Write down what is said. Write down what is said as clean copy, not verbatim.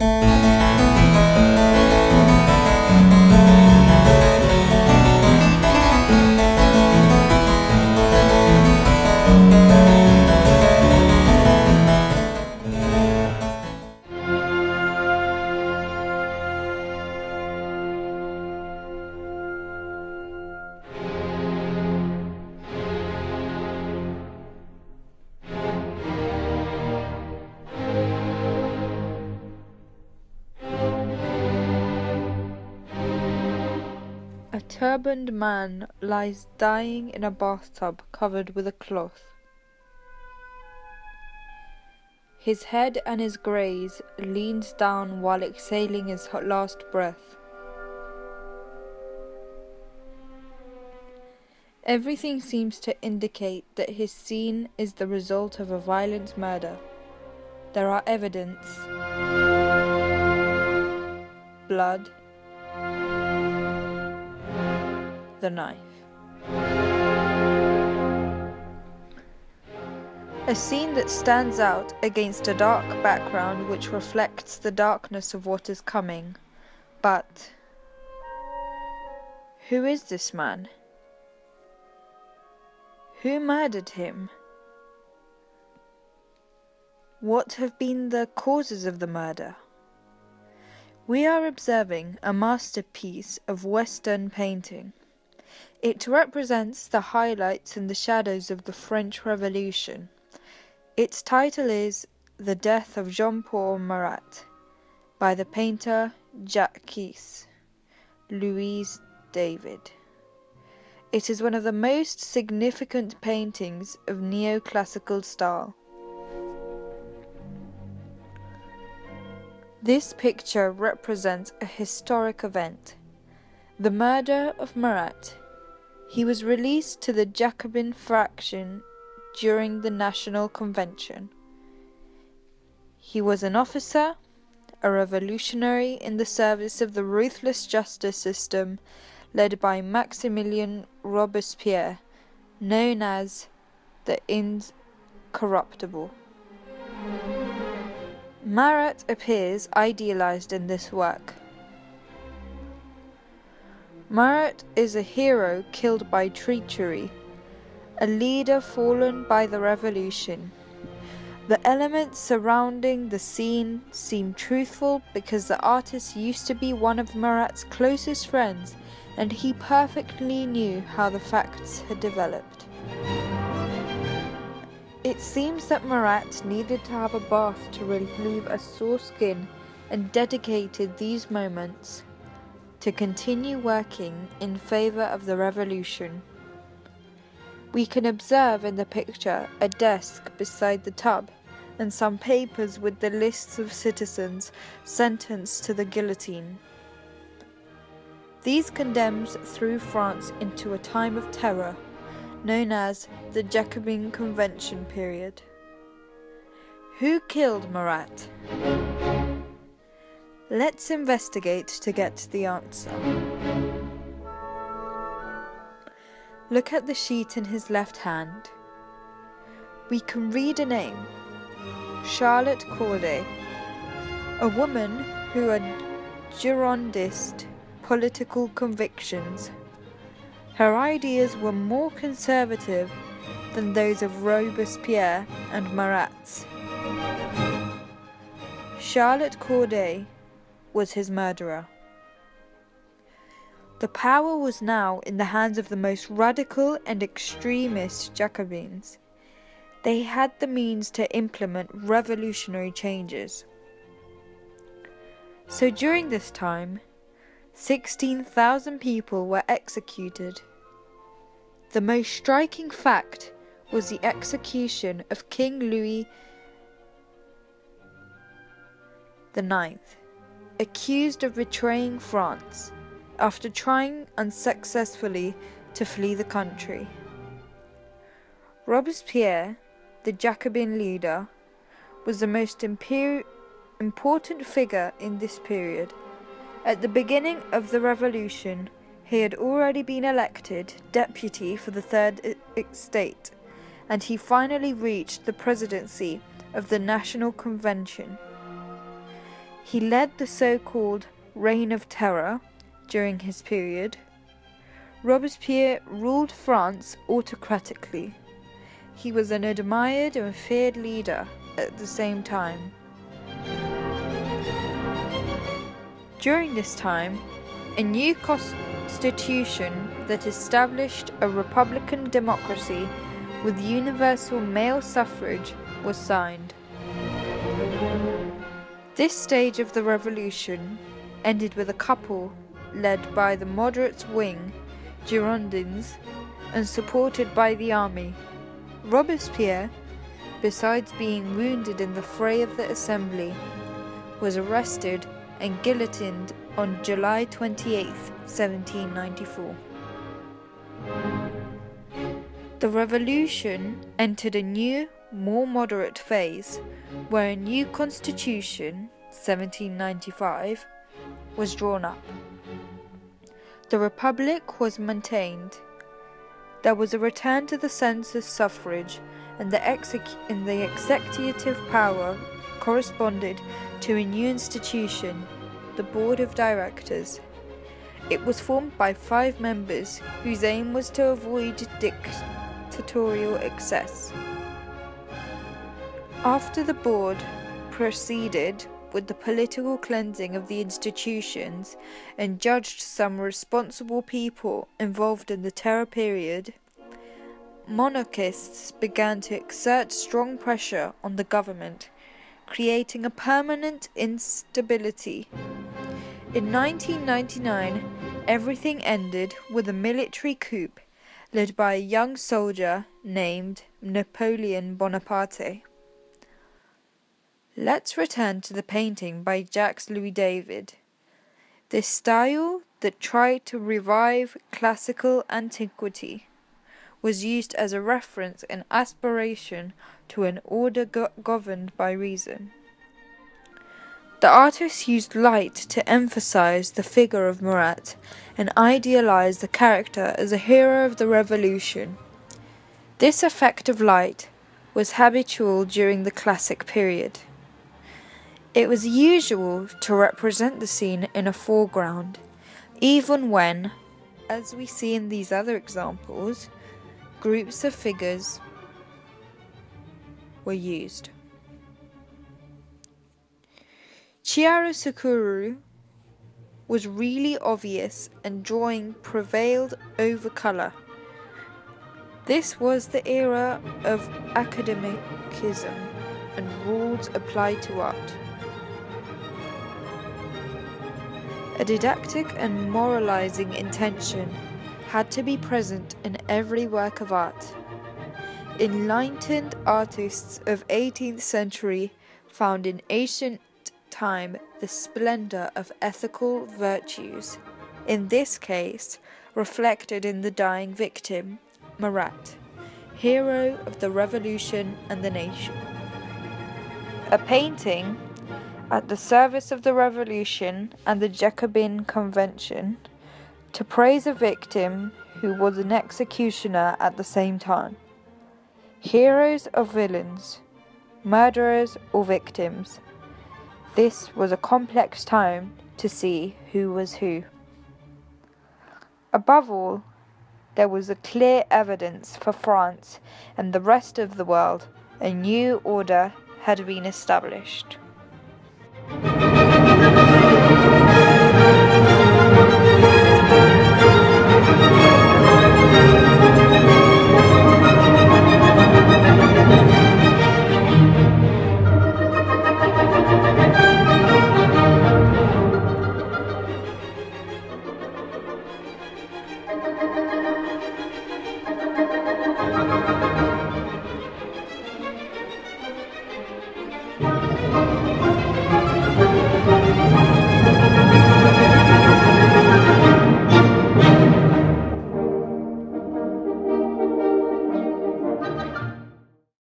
A turbaned man lies dying in a bathtub covered with a cloth. His head and his graze leans down while exhaling his last breath. Everything seems to indicate that his scene is the result of a violent murder. There are evidence. Blood. The knife. A scene that stands out against a dark background which reflects the darkness of what is coming. But who is this man? Who murdered him? What have been the causes of the murder? We are observing a masterpiece of Western painting. It represents the highlights and the shadows of the French Revolution. Its title is The Death of Jean-Paul Marat by the painter Jacques Louis David. It is one of the most significant paintings of neoclassical style. This picture represents a historic event, the murder of Marat. He was released to the Jacobin faction during the National Convention. He was an officer, a revolutionary in the service of the ruthless justice system led by Maximilien Robespierre, known as the Incorruptible. Marat appears idealized in this work. Marat is a hero killed by treachery, a leader fallen by the revolution. The elements surrounding the scene seem truthful because the artist used to be one of Marat's closest friends and he perfectly knew how the facts had developed. It seems that Marat needed to have a bath to relieve a sore skin and dedicated these moments to continue working in favor of the revolution. We can observe in the picture a desk beside the tub and some papers with the lists of citizens sentenced to the guillotine. These condemns threw France into a time of terror, known as the Jacobin Convention period. Who killed Marat? Let's investigate to get the answer. Look at the sheet in his left hand. We can read a name, Charlotte Corday, a woman who had Girondist political convictions. Her ideas were more conservative than those of Robespierre and Marat's. Charlotte Corday was his murderer. The power was now in the hands of the most radical and extremist Jacobins. They had the means to implement revolutionary changes. So during this time, 16,000 people were executed. The most striking fact was the execution of King Louis IX, accused of betraying France after trying unsuccessfully to flee the country. Robespierre, the Jacobin leader, was the most important figure in this period. At the beginning of the revolution, he had already been elected deputy for the Third Estate, and he finally reached the presidency of the National Convention. He led the so-called Reign of Terror during his period. Robespierre ruled France autocratically. He was an admired and feared leader at the same time. During this time, a new constitution that established a republican democracy with universal male suffrage was signed. This stage of the revolution ended with a couple led by the moderate wing, Girondins, and supported by the army. Robespierre, besides being wounded in the fray of the assembly, was arrested and guillotined on July 28, 1794. The revolution entered a new, more moderate phase, where a new constitution, 1795, was drawn up. The Republic was maintained. There was a return to the census suffrage, and the executive power corresponded to a new institution, the Board of Directors. It was formed by 5 members whose aim was to avoid dictatorial excess. After the board proceeded with the political cleansing of the institutions and judged some responsible people involved in the terror period, monarchists began to exert strong pressure on the government, creating a permanent instability. In 1999, everything ended with a military coup led by a young soldier named Napoleon Bonaparte. Let's return to the painting by Jacques Louis David. This style that tried to revive classical antiquity was used as a reference and aspiration to an order governed by reason. The artist used light to emphasize the figure of Marat and idealize the character as a hero of the revolution. This effect of light was habitual during the classic period. It was usual to represent the scene in a foreground, even when, as we see in these other examples, groups of figures were used. Chiaroscuro was really obvious and drawing prevailed over colour. This was the era of academicism and rules applied to art. A didactic and moralizing intention had to be present in every work of art. Enlightened artists of 18th century found in ancient time the splendor of ethical virtues, in this case reflected in the dying victim, Marat, hero of the revolution and the nation. A painting at the service of the revolution and the Jacobin Convention, to praise a victim who was an executioner at the same time. Heroes or villains, murderers or victims. This was a complex time to see who was who. Above all, there was a clear evidence for France and the rest of the world a new order had been established.